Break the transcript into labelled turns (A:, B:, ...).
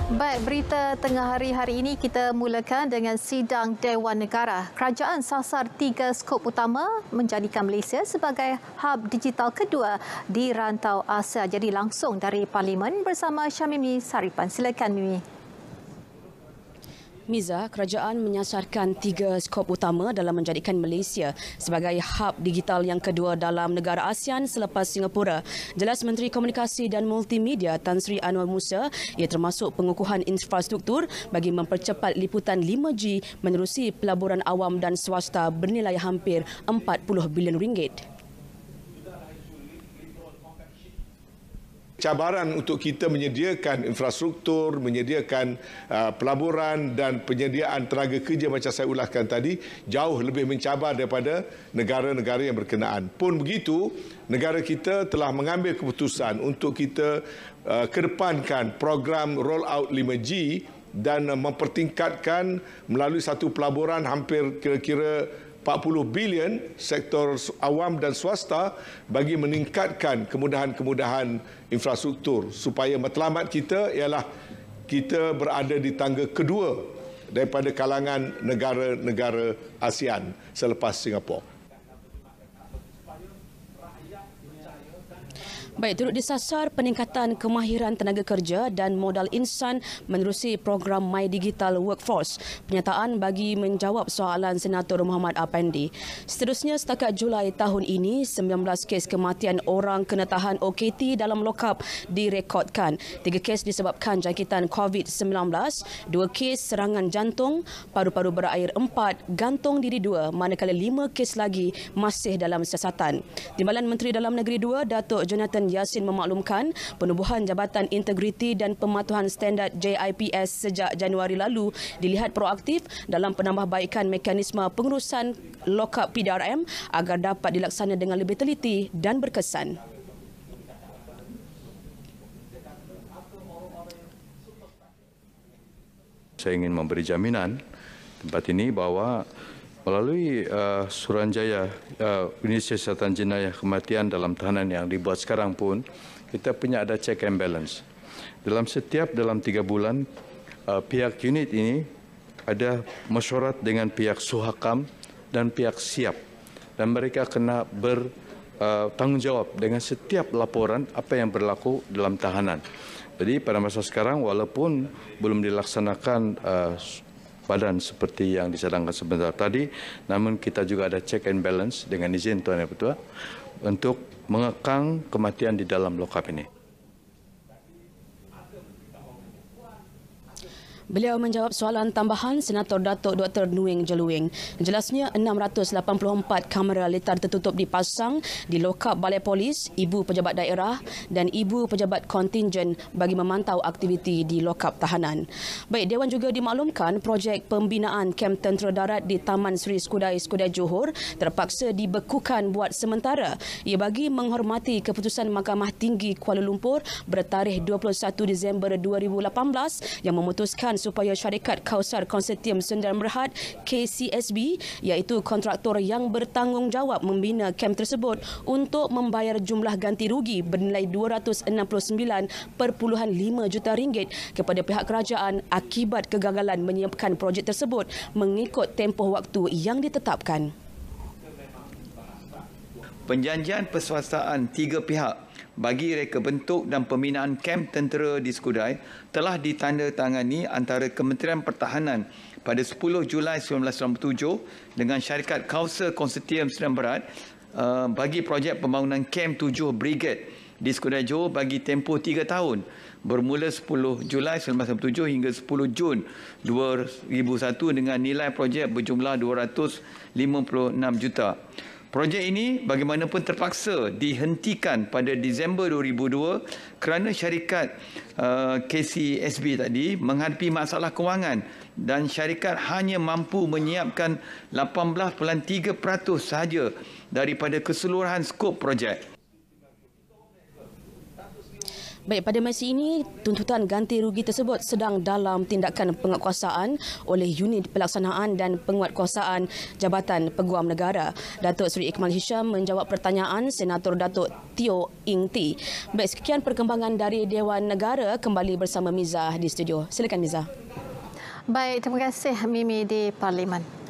A: Baik, berita tengah hari ini kita mulakan dengan sidang Dewan Negara. Kerajaan sasar 3 skop utama menjadikan Malaysia sebagai hub digital kedua di rantau Asia. Jadi langsung dari Parlimen bersama Syamimi Saripan. Silakan Mimi.
B: Miza, kerajaan menyasarkan 3 skop utama dalam menjadikan Malaysia sebagai hub digital yang kedua dalam negara ASEAN selepas Singapura. Jelas Menteri Komunikasi dan Multimedia Tan Sri Anwar Musa, ia termasuk pengukuhan infrastruktur bagi mempercepat liputan 5G menerusi pelaburan awam dan swasta bernilai hampir 40 bilion ringgit.
C: Cabaran untuk kita menyediakan infrastruktur, menyediakan pelaburan dan penyediaan tenaga kerja macam saya ulahkan tadi jauh lebih mencabar daripada negara-negara yang berkenaan. Pun begitu, negara kita telah mengambil keputusan untuk kita kedepankan program roll out 5G dan mempertingkatkan melalui satu pelaburan hampir kira-kira 40 bilion sektor awam dan swasta bagi meningkatkan kemudahan-kemudahan infrastruktur supaya matlamat kita ialah kita berada di tangga kedua daripada kalangan negara-negara ASEAN selepas Singapura.
B: Baik, turut disasar peningkatan kemahiran tenaga kerja dan modal insan menerusi program My Digital Workforce. Pernyataan bagi menjawab soalan Senator Muhammad Afendi. Seterusnya, setakat Julai tahun ini, 19 kes kematian orang kena tahan OKT dalam lokap direkodkan. 3 kes disebabkan jangkitan COVID-19, 2 kes serangan jantung, paru-paru berair 4, gantung diri 2, manakala 5 kes lagi masih dalam siasatan. Timbalan Menteri Dalam Negeri 2, Datuk Jonathan Yassin memaklumkan penubuhan Jabatan Integriti dan Pematuhan Standard JIPS sejak Januari lalu dilihat proaktif dalam penambahbaikan mekanisme pengurusan lokap PDRM agar dapat dilaksana dengan lebih teliti dan berkesan.
D: Saya ingin memberi jaminan tempat ini bahawa melalui Suruhanjaya Unit Siasatan Jenayah Kematian dalam tahanan yang dibuat sekarang pun, kita punya ada check and balance. Dalam 3 bulan, pihak unit ini ada mesyuarat dengan pihak Suhakam dan pihak Siap. Dan mereka kena bertanggungjawab dengan setiap laporan apa yang berlaku dalam tahanan. Jadi pada masa sekarang, walaupun belum dilaksanakan badan seperti yang disadangkan sebentar tadi, namun kita juga ada check and balance dengan izin Tuan Yang Ketua untuk mengekang kematian di dalam lokap ini.
B: Beliau menjawab soalan tambahan Senator Datuk Dr. Nuing Jeluing. Jelasnya 684 kamera litar tertutup dipasang di lokap Balai Polis, ibu pejabat daerah dan ibu pejabat kontingen bagi memantau aktiviti di lokap tahanan. Baik, Dewan juga dimaklumkan projek pembinaan kem tentera darat di Taman Seri Skudai Johor terpaksa dibekukan buat sementara. Ia bagi menghormati keputusan Mahkamah Tinggi Kuala Lumpur bertarikh 21 Disember 2018 yang memutuskan supaya syarikat Kausar Konsortium Sundaram Berhad KCSB iaitu kontraktor yang bertanggungjawab membina kem tersebut untuk membayar jumlah ganti rugi bernilai 269.5 juta ringgit kepada pihak kerajaan akibat kegagalan menyiapkan projek tersebut mengikut tempoh waktu yang ditetapkan.
E: Perjanjian perswastaan 3 pihak bagi reka bentuk dan pembinaan kem tentera di Skudai telah ditandatangani antara Kementerian Pertahanan pada 10 Julai 1997 dengan syarikat Kausar Konsortium Sundaram Berhad bagi projek pembangunan kem 7 Brigade di Skudai Johor bagi tempoh 3 tahun bermula 10 Julai 1997 hingga 10 Jun 2001 dengan nilai projek berjumlah 256 juta. Projek ini bagaimanapun terpaksa dihentikan pada Disember 2002 kerana syarikat KCSB tadi menghadapi masalah kewangan dan syarikat hanya mampu menyiapkan 18.3% sahaja daripada keseluruhan skop projek.
B: Baik, pada masa ini, tuntutan ganti rugi tersebut sedang dalam tindakan penguatkuasaan oleh unit pelaksanaan dan penguatkuasaan Jabatan Peguam Negara. Datuk Seri Ikmal Hisham menjawab pertanyaan Senator Datuk Teo Ing Ti. Baik, sekian perkembangan dari Dewan Negara. Kembali bersama Miza di studio. Silakan Miza.
A: Baik, terima kasih Mimi di Parlimen.